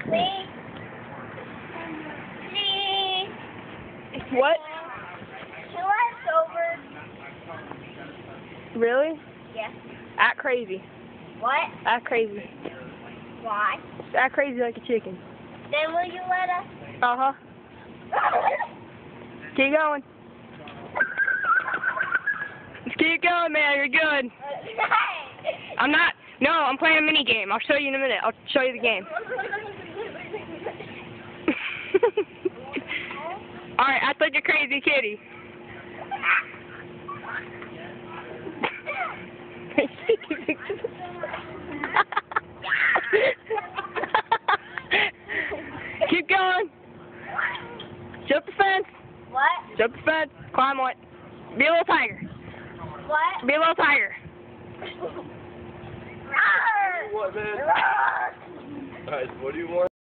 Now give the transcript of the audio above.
Please. Please. What? She left over. Really? Yes. Act crazy. What? Act crazy. Why? Act crazy like a chicken. Then will you let us? Uh-huh. Keep going. Just keep going, man. You're good. I'm not. No, I'm playing a mini game. I'll show you in a minute. I'll show you the game. Alright, act like a crazy kitty. Keep going. Jump the fence. What? Jump the fence. Climb on it. Be a little tiger. What? Be a little tiger. Rawr! What, man? Rawr! Alright, what do you want?